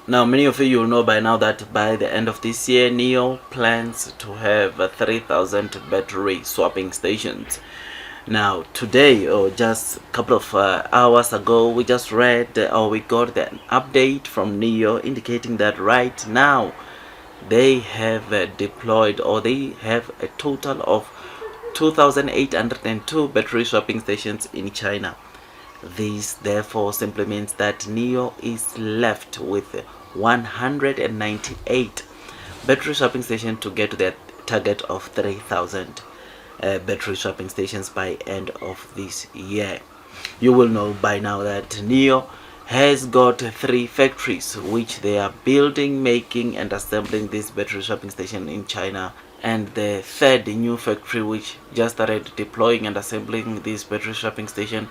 Now, many of you will know by now that by the end of this year, Nio plans to have 3,000 battery swapping stations. Now, today, or just a couple of hours ago, we just read or we got an update from Nio indicating that right now they have deployed, or they have a total of 2,802 battery swapping stations in China. This therefore simply means that Nio is left with 198 battery swapping stations to get to their target of 3,000 battery swapping stations by end of this year. You will know by now that Nio has got 3 factories which they are building, making and assembling this battery swapping station in China, and the third new factory which just started deploying and assembling this battery swapping station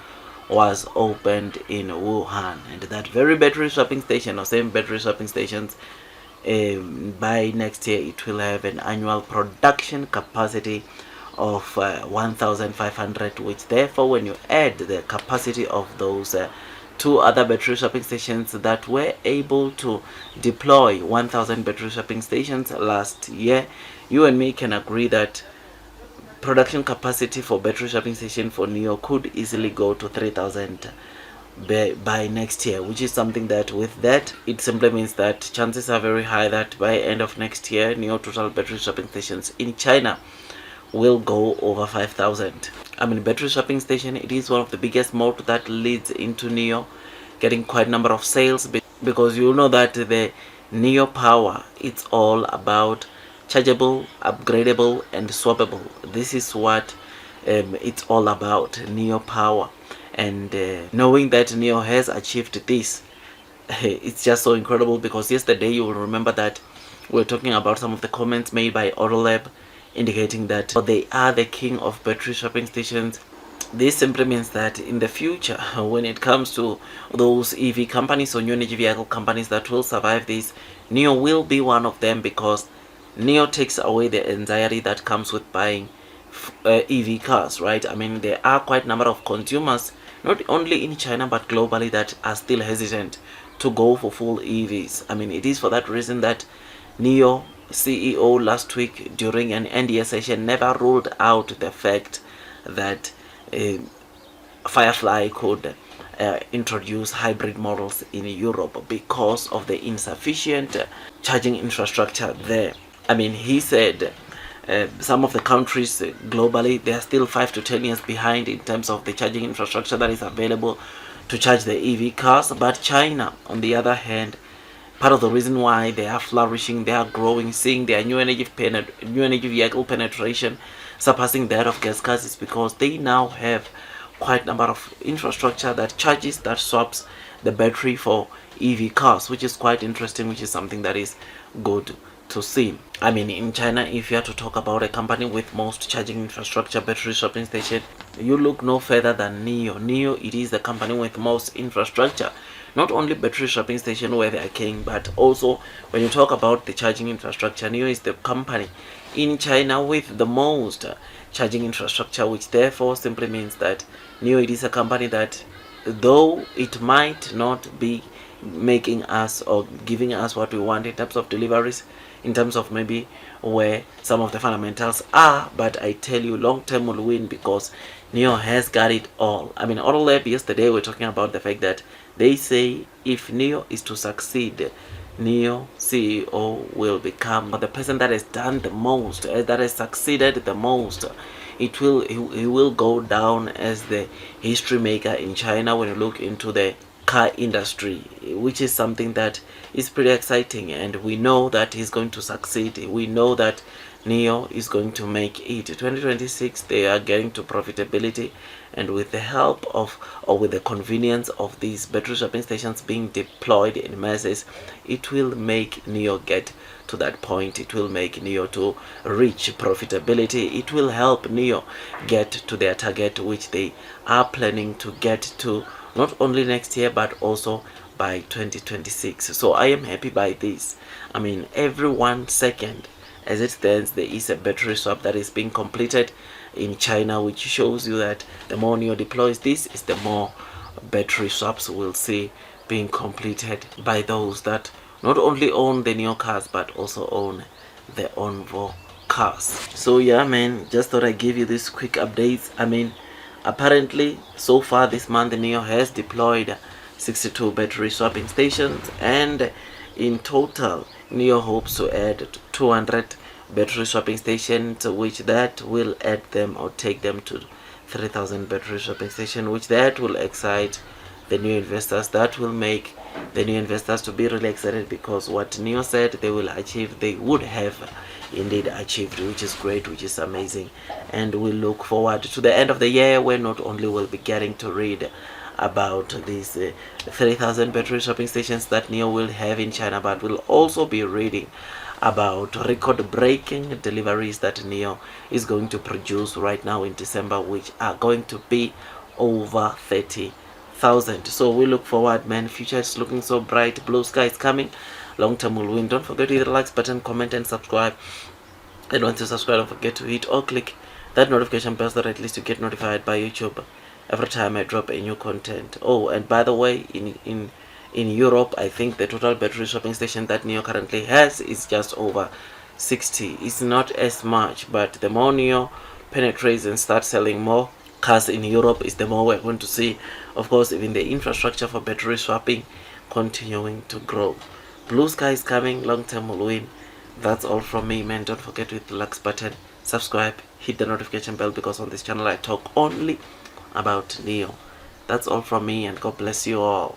was opened in Wuhan. And that very battery swapping station, or same battery swapping stations, by next year it will have an annual production capacity of 1,500, which therefore when you add the capacity of those 2 other battery swapping stations that were able to deploy 1,000 battery swapping stations last year, you and me can agree that production capacity for battery swapping station for Nio could easily go to 3,000 by next year, which is something that with that it simply means that chances are very high that by end of next year Nio total battery swapping stations in China will go over 5,000. I mean, battery swapping station, it is one of the biggest modes that leads into Nio getting quite a number of sales, because you know that the Nio power, it's all about chargeable, upgradable and swappable. This is what it's all about, Nio power. And knowing that Nio has achieved this, it's just so incredible, because yesterday you will remember that we were talking about some of the comments made by Autolab indicating that they are the king of battery swapping stations. This simply means that in the future, when it comes to those EV companies or new energy vehicle companies that will survive this, Nio will be one of them, because Nio takes away the anxiety that comes with buying EV cars, right? I mean, there are quite a number of consumers, not only in China but globally, that are still hesitant to go for full EVs. I mean, it is for that reason that Nio CEO last week during an NDA session never ruled out the fact that Firefly could introduce hybrid models in Europe because of the insufficient charging infrastructure there. I mean, he said some of the countries globally, they are still 5 to 10 years behind in terms of the charging infrastructure that is available to charge the EV cars. But China, on the other hand, part of the reason why they are flourishing, they are growing, seeing their new energy vehicle penetration surpassing that of gas cars, is because they now have quite a number of infrastructure that charges, that swaps the battery for EV cars, which is quite interesting, which is something that is good to see. I mean, in China, if you have to talk about a company with most charging infrastructure, battery swapping station, you look no further than Nio. Nio, it is the company with most infrastructure. Not only battery swapping station where they are king, but also when you talk about the charging infrastructure, Nio is the company in China with the most charging infrastructure, which therefore simply means that Nio, it is a company that, though it might not be making us or giving us what we want in terms of deliveries, in terms of maybe where some of the fundamentals are, but I tell you, long term will win, because Nio has got it all. I mean, Autolab yesterday we were talking about the fact that they say if Nio is to succeed, Nio CEO will become the person that has done the most, that has succeeded the most. He will go down as the history maker in China when you look into the car industry, which is something that is pretty exciting, and we know that he's going to succeed. We know that Nio is going to make it. 2026 they are getting to profitability, and with the help of, or with the convenience of these battery swapping stations being deployed in masses, it will make Nio get to that point. It will make Nio to reach profitability. It will help Nio get to their target, which they are planning to get to not only next year but also by 2026. So I am happy by this. I mean, every 1 second as it stands, there is a battery swap that is being completed in China, which shows you that the more Nio deploys this, is the more battery swaps we'll see being completed by those that not only own the Nio cars but also own the ONVO cars. So yeah, man, just thought I'd give you this quick updates. I mean, apparently so far this month Nio has deployed 62 battery swapping stations, and in total Nio hopes to add 200 battery swapping stations, which that will add them or take them to 3,000 battery swapping stations, which that will excite the new investors. That will make the new investors to be really excited, because what Nio said they will achieve, they would have indeed achieved, which is great, which is amazing. And we look forward to the end of the year, where not only will be getting to read about these 3,000 battery swapping stations that Nio will have in China, but we'll also be reading about record-breaking deliveries that Nio is going to produce right now in December, which are going to be over 30,000. So we look forward, man. Future is looking so bright. Blue sky is coming. Long term will win. Don't forget to hit the likes button, comment, and subscribe. And once you subscribe, don't forget to hit or click that notification bell so that at least you get notified by YouTube every time I drop a new content. Oh, and by the way, in Europe, I think the total battery swapping station that Nio currently has is just over 60. It's not as much, but the more Nio penetrates and starts selling more cars in Europe, is the more we're going to see, of course, even the infrastructure for battery swapping continuing to grow. Blue sky is coming. Long term will win. That's all from me, man. Don't forget to hit the likes button, subscribe, hit the notification bell, because on this channel I talk only about Nio. That's all from me, and God bless you all.